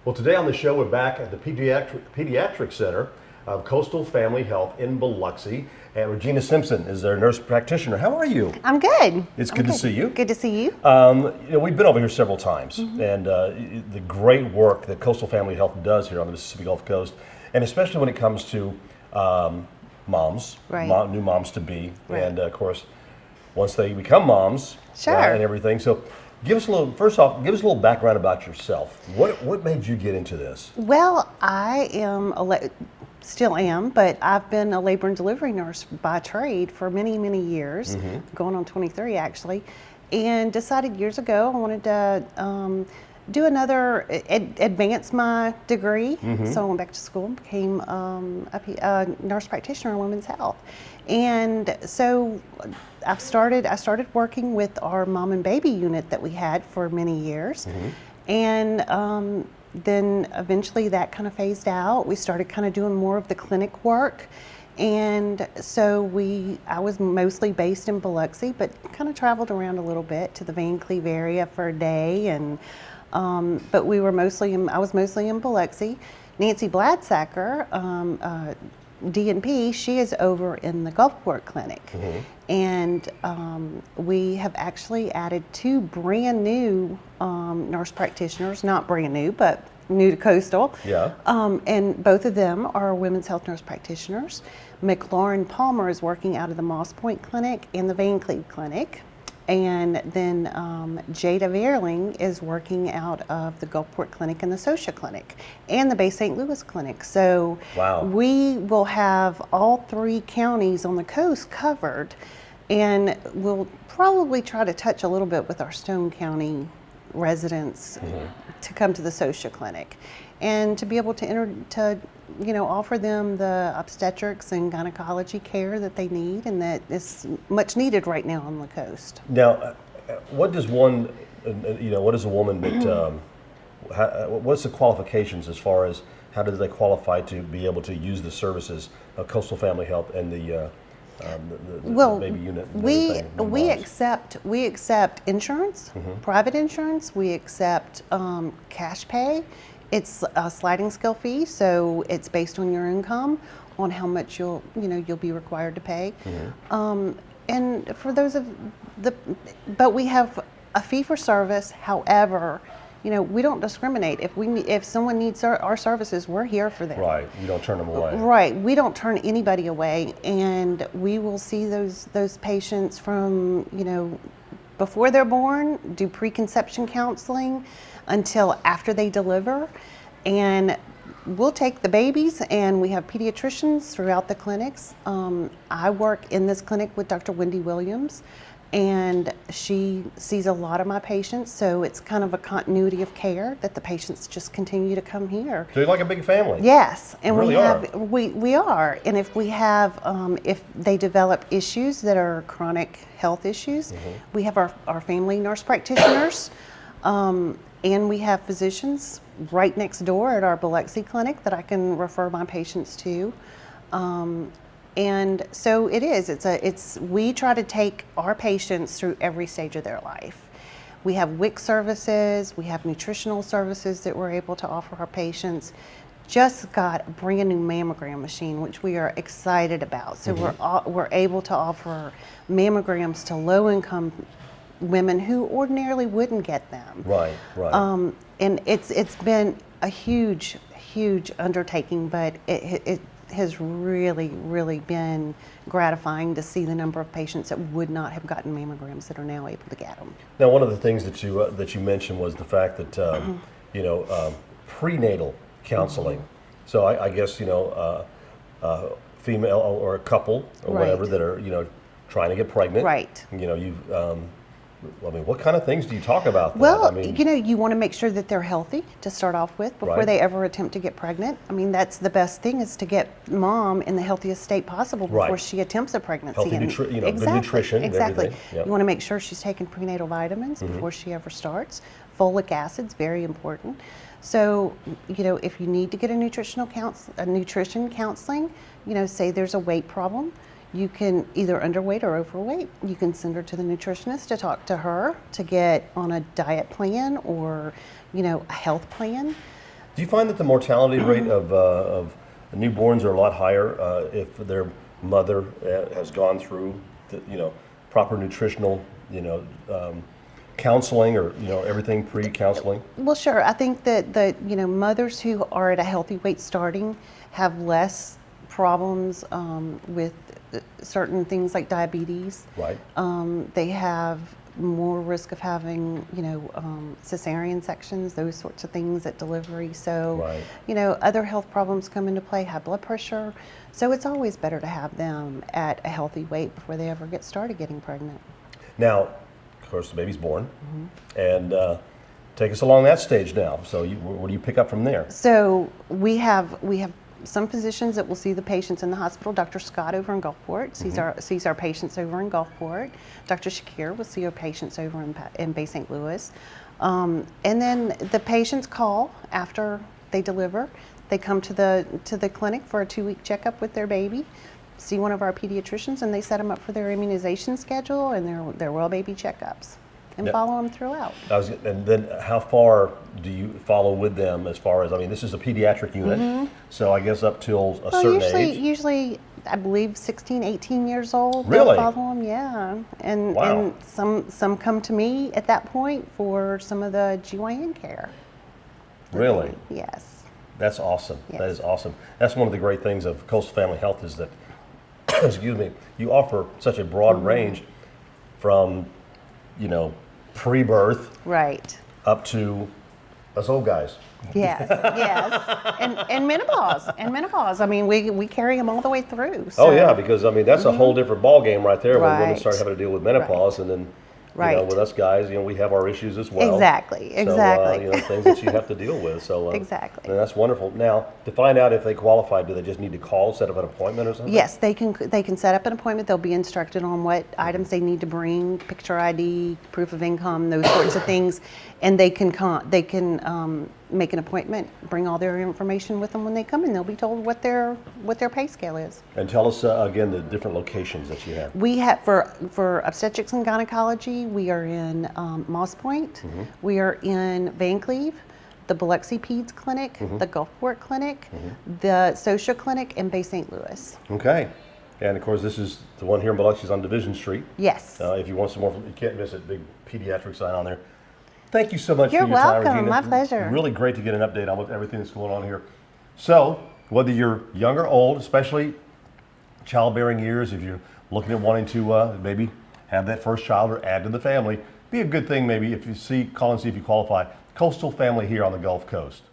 Well, today on the show, we're back at the Pediatric Center of Coastal Family Health in Biloxi. And Regina Simpson is their nurse practitioner. How are you? I'm good. It's good to see you. Good to see you. We've been over here several times, and the great work that Coastal Family Health does here on the Mississippi Gulf Coast, and especially when it comes to moms, Right. new moms to be, Right. and of course, once they become moms, Sure. and everything. So, give us a little. First off, give us a little background about yourself. What made you get into this? Well, I am still am, but I've been a labor and delivery nurse by trade for many, many years, going on 23 actually, and decided years ago I wanted to do another, advance my degree. So I went back to school and became a nurse practitioner in women's health. And so I started working with our mom and baby unit that we had for many years. And then eventually that kind of phased out. We started kind of doing more of the clinic work. And so I was mostly based in Biloxi, but kind of traveled around a little bit to the Van Cleve area for a day. And but I was mostly in Biloxi. Nancy Bladsacker, DNP, she is over in the Gulfport Clinic. And we have actually added 2 brand new nurse practitioners, not brand new, but new to Coastal. Yeah. And both of them are women's health nurse practitioners. McLaurin Palmer is working out of the Moss Point Clinic and the Van Cleve Clinic. And then Jada Verling is working out of the Gulfport Clinic and the Socia Clinic and the Bay St. Louis Clinic. So Wow. we will have all 3 counties on the coast covered, and we'll probably try to touch a little bit with our Stone County residents to come to the Socia Clinic and to be able to offer them the obstetrics and gynecology care that they need and that is much needed right now on the coast. Now, what does a woman that, what's the qualifications as far as how do they qualify to be able to use the services of Coastal Family Health and the baby unit? And We accept insurance, private insurance. We accept cash pay. It's a sliding scale fee, so it's based on your income, on how much you'll be required to pay. And for those but we have a fee for service. However, we don't discriminate. If someone needs our services, we're here for them. Right. You don't turn them away. Right. We don't turn anybody away, and we will see those patients from before they're born, do preconception counseling until after they deliver, and we'll take the babies, and we have pediatricians throughout the clinics. I work in this clinic with Dr. Wendy Williams, and she sees a lot of my patients, so it's kind of a continuity of care that the patients just continue to come here. So you're like a big family. Yes, and You really we are, and if we have if they develop issues that are chronic health issues, we have our family nurse practitioners, and we have physicians right next door at our Biloxi clinic that I can refer my patients to. And so we try to take our patients through every stage of their life. We have WIC services, we have nutritional services that we're able to offer our patients. Just got a brand new mammogram machine, which we are excited about. So we're able to offer mammograms to low-income women who ordinarily wouldn't get them. Right. And it's been a huge undertaking, but it has really, really been gratifying to see the number of patients that would not have gotten mammograms that are now able to get them. Now, one of the things that you mentioned was the fact that prenatal counseling. So I guess female or a couple or whatever that are trying to get pregnant. Right. What kind of things do you talk about? Well, you want to make sure that they're healthy to start off with before they ever attempt to get pregnant. I mean, that's the best thing, is to get mom in the healthiest state possible before she attempts a pregnancy. Healthy good nutrition. Exactly. Yep. You want to make sure she's taking prenatal vitamins before she ever starts. Folic acid's very important. So, if you need to get a nutrition counseling, say there's a weight problem. You can either underweight or overweight. You can send her to the nutritionist to talk to her to get on a diet plan or, a health plan. Do you find that the mortality rate of newborns are a lot higher if their mother has gone through, proper nutritional, counseling or everything pre-counseling? Well, sure. I think that mothers who are at a healthy weight starting have less problems with certain things like diabetes. Right. They have more risk of having cesarean sections, those sorts of things at delivery. So Right. other health problems come into play, high blood pressure. So it's always better to have them at a healthy weight before they ever get started getting pregnant. Now, of course, the baby's born, and take us along that stage now. So, what do you pick up from there? So we have some physicians that will see the patients in the hospital. Dr. Scott over in Gulfport sees our patients over in Gulfport. Dr. Shakir will see our patients over in Bay St. Louis. And then the patients call after they deliver. They come to the clinic for a 2-week checkup with their baby, see one of our pediatricians, and they set them up for their immunization schedule and their well baby checkups, and follow them throughout. And then how far do you follow with them as far as, this is a pediatric unit, so I guess up till a certain age? Usually, I believe 16, 18 years old. Really? They'll follow them, yeah. And, Wow. and some come to me at that point for some of the GYN care. Really? Yes. That's awesome. Yes. That is awesome. That's one of the great things of Coastal Family Health is that, excuse me, you offer such a broad range from, pre-birth Right. up to us old guys. Yes, yes. And menopause. We carry them all the way through. Oh so- yeah, because that's a whole different ball game right there when women Right. start having to deal with menopause, and then Right. with us guys, we have our issues as well. Exactly, exactly. So, things that you have to deal with. So Exactly. and that's wonderful. Now, to find out if they qualify, do they just need to call, set up an appointment or something? Yes, they can set up an appointment. They'll be instructed on what items they need to bring, picture ID, proof of income, those sorts of things, and they can make an appointment, bring all their information with them when they come, and they'll be told what their pay scale is. And tell us again the different locations that you have. We have for obstetrics and gynecology, we are in Moss Point, we are in Vancleave, the Biloxi Peds Clinic, the Gulfport Clinic, the Socia Clinic, and Bay St. Louis. Okay. And of course, this is the one here in Biloxi on Division Street. Yes. If you want some more, you can't miss it. Big pediatric sign on there. Thank you so much You're for your time, welcome. Regina. My pleasure. Really great to get an update on everything that's going on here. So, whether you're young or old, especially childbearing years, if you're looking at wanting to maybe have that first child or add to the family, be a good thing maybe if you call and see if you qualify. Coastal Family here on the Gulf Coast.